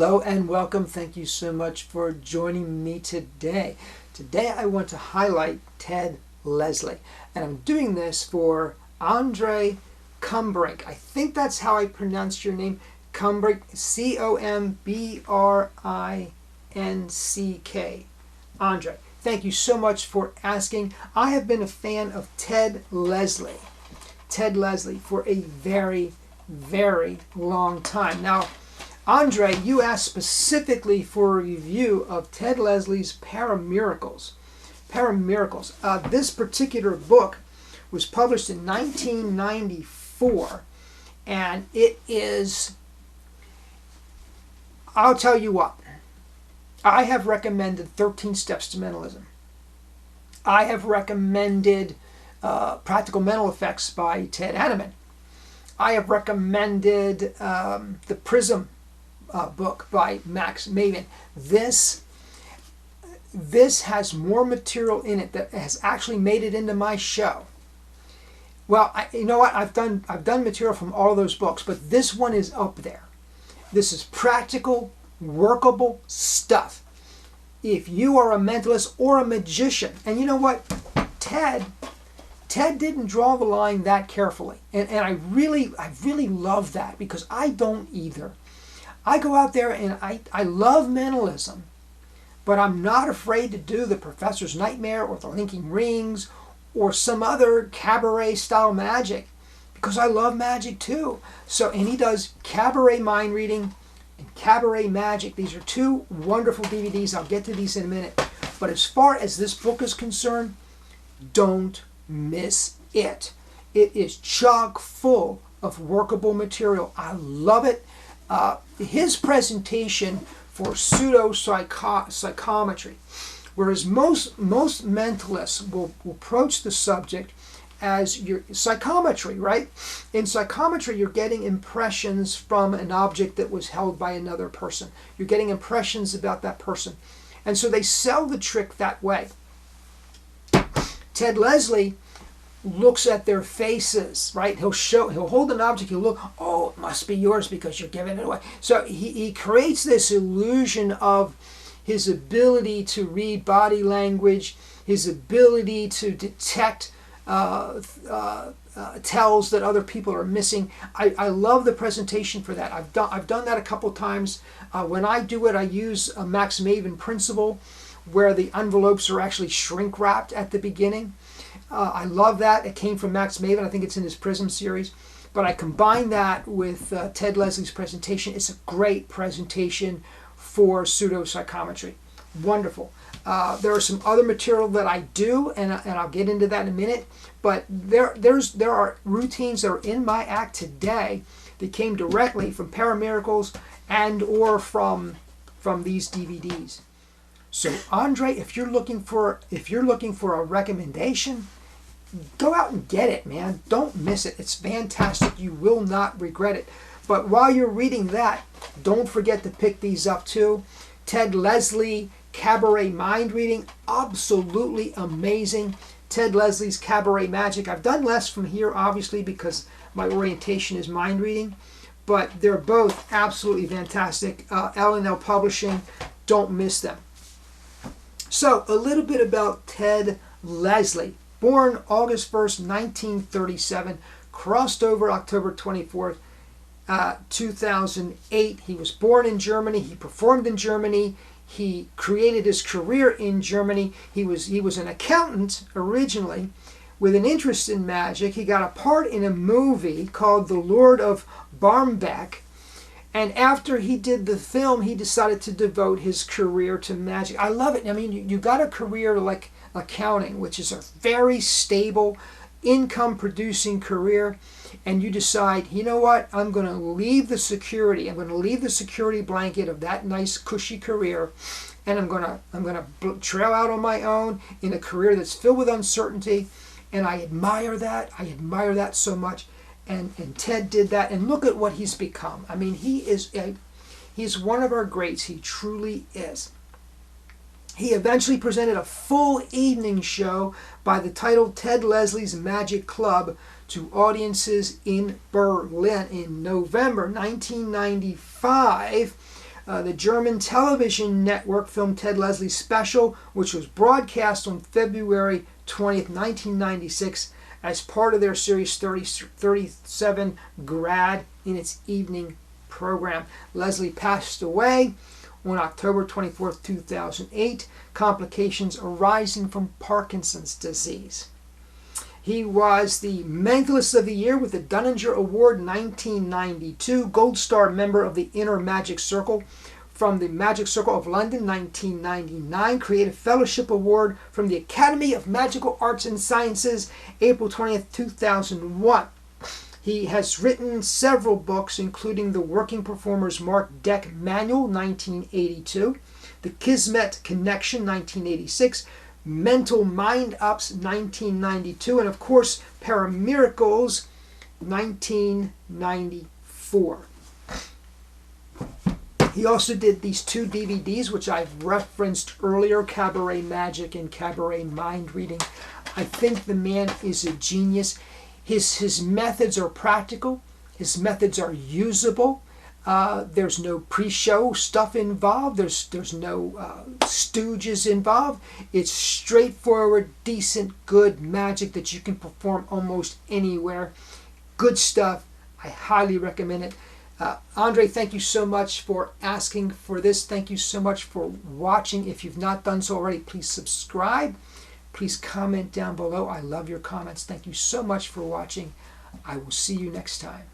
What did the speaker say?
Hello and welcome. Thank you so much for joining me today. Today I want to highlight Ted Lesley, and I'm doing this for Andre Combrinck. I think that's how I pronounce your name, Combrinck, C-O-M-B-R-I-N-C-K. Andre, thank you so much for asking. I have been a fan of Ted Lesley for a very, very long time. Now, Andre, you asked specifically for a review of Ted Lesley's Paramiracles. This particular book was published in 1994, and it is, I'll tell you what, I have recommended 13 Steps to Mentalism. I have recommended Practical Mental Effects by Ted Hanneman. I have recommended the Prism book by Max Maven. This has more material in it that has actually made it into my show. Well, you know what? I've done material from all those books, but this one is up there. This is practical, workable stuff. If you are a mentalist or a magician, and you know what, Ted didn't draw the line that carefully, and I really love that, because I don't either. I go out there and I love mentalism, but I'm not afraid to do the Professor's Nightmare or the Linking Rings or some other cabaret style magic, because I love magic too. So, and he does cabaret mind reading and cabaret magic. These are two wonderful DVDs. I'll get to these in a minute. But as far as this book is concerned, don't miss it. It is chock full of workable material. I love it. His presentation for pseudo-psychometry, whereas most mentalists will approach the subject as your psychometry, right? In psychometry, you're getting impressions from an object that was held by another person. You're getting impressions about that person. And so they sell the trick that way. Ted Lesley looks at their faces, right? He'll hold an object, he'll look, oh, it must be yours because you're giving it away. So he creates this illusion of his ability to read body language, his ability to detect tells that other people are missing. I love the presentation for that. I've done that a couple times. When I do it, I use a Max Maven principle where the envelopes are actually shrink wrapped at the beginning. I love that. It came from Max Maven. I think it's in his Prism series. But I combine that with Ted Lesley's presentation. It's a great presentation for pseudo-psychometry. Wonderful. There are some other material that I do, and I'll get into that in a minute. But there are routines that are in my act today that came directly from Paramiracles and or from these DVDs. So Andre, if you're looking for a recommendation, go out and get it, man. Don't miss it. It's fantastic. You will not regret it. But while you're reading that, don't forget to pick these up too. Ted Lesley Cabaret Mind Reading, absolutely amazing. Ted Lesley's Cabaret Magic. I've done less from here, obviously, because my orientation is mind reading, but they're both absolutely fantastic. L&L Publishing, don't miss them. So, a little bit about Ted Lesley. Born August 1st, 1937, crossed over October 24th, 2008. He was born in Germany. He performed in Germany. He created his career in Germany. He was an accountant originally with an interest in magic. He got a part in a movie called The Lord of Barmbek. And after he did the film, he decided to devote his career to magic. I love it. I mean, you got a career like accounting, which is a very stable, income-producing career, and you decide, you know what, I'm going to leave the security. I'm going to leave the security blanket of that nice, cushy career, and I'm going to trail out on my own in a career that's filled with uncertainty, and I admire that. I admire that so much. And Ted did that, and look at what he's become. I mean, he's one of our greats. He truly is. He eventually presented a full evening show by the title Ted Lesley's Magic Club to audiences in Berlin in November 1995. The German television network filmed Ted Leslie's special, which was broadcast on February 20th, 1996, as part of their series 37 Grad in its evening program. Lesley passed away on October 24th, 2008, complications arising from Parkinson's disease. He was the Mentalist of the Year with the Dunninger Award 1992, Gold Star member of the Inner Magic Circle from the Magic Circle of London 1999, Creative Fellowship Award from the Academy of Magical Arts and Sciences April 20th, 2001. He has written several books, including The Working Performer's Mark Deck Manual, 1982, The Kismet Connection, 1986, Mental Mind-Ups, 1992, and of course, Paramiracles, 1994. He also did these 2 DVDs, which I've referenced earlier, Cabaret Magic and Cabaret Mind Reading. I think the man is a genius. His methods are practical. His methods are usable. There's no pre-show stuff involved. There's no stooges involved. It's straightforward, decent, good magic that you can perform almost anywhere. Good stuff. I highly recommend it. Andre, thank you so much for asking for this. Thank you so much for watching. If you've not done so already, please subscribe. Please comment down below. I love your comments. Thank you so much for watching. I will see you next time.